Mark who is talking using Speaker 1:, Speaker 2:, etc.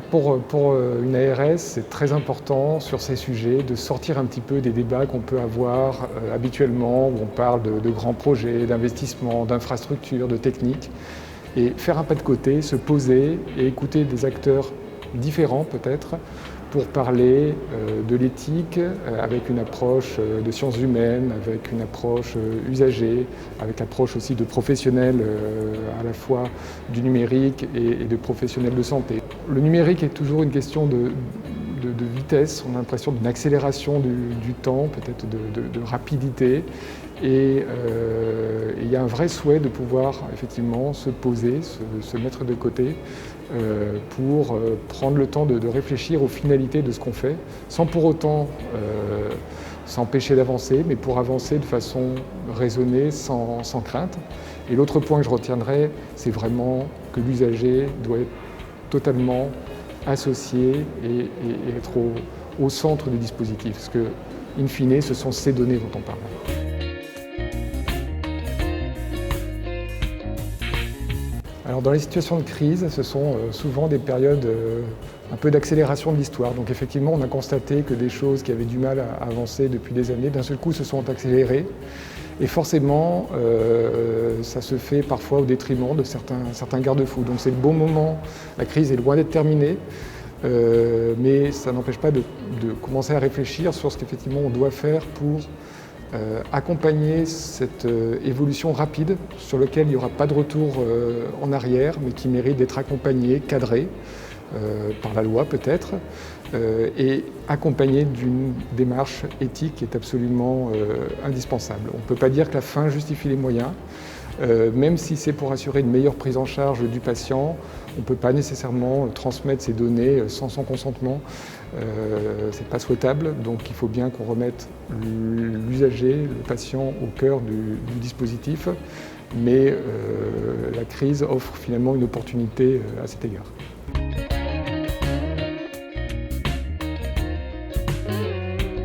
Speaker 1: Pour une ARS, c'est très important sur ces sujets de sortir un petit peu des débats qu'on peut avoir habituellement, où on parle de grands projets, d'investissements, d'infrastructures, de techniques, et faire un pas de côté, se poser et écouter des acteurs différents peut-être, pour parler de l'éthique avec une approche de sciences humaines, avec une approche usagée, avec l'approche aussi de professionnels à la fois du numérique et de professionnels de santé. Le numérique est toujours une question de vitesse, on a l'impression d'une accélération du temps, peut-être de rapidité. Et il y a un vrai souhait de pouvoir effectivement se poser, se mettre de côté pour prendre le temps de réfléchir aux finalités de ce qu'on fait, sans pour autant s'empêcher d'avancer, mais pour avancer de façon raisonnée, sans crainte. Et l'autre point que je retiendrai, c'est vraiment que l'usager doit être totalement associé et être au centre du dispositif, parce que, in fine, ce sont ces données dont on parle. Alors dans les situations de crise, ce sont souvent des périodes un peu d'accélération de l'histoire. Donc effectivement, on a constaté que des choses qui avaient du mal à avancer depuis des années, d'un seul coup, se sont accélérées. Et forcément, ça se fait parfois au détriment de certains garde-fous. Donc c'est le bon moment, la crise est loin d'être terminée, mais ça n'empêche pas de commencer à réfléchir sur ce qu'effectivement on doit faire pour accompagner cette évolution rapide sur laquelle il n'y aura pas de retour en arrière, mais qui mérite d'être accompagné, cadré, par la loi peut-être, et accompagné d'une démarche éthique qui est absolument indispensable. On ne peut pas dire que la fin justifie les moyens. Même si c'est pour assurer une meilleure prise en charge du patient, on ne peut pas nécessairement transmettre ces données sans son consentement. Ce n'est pas souhaitable, donc il faut bien qu'on remette l'usager, le patient au cœur du dispositif, mais la crise offre finalement une opportunité à cet égard.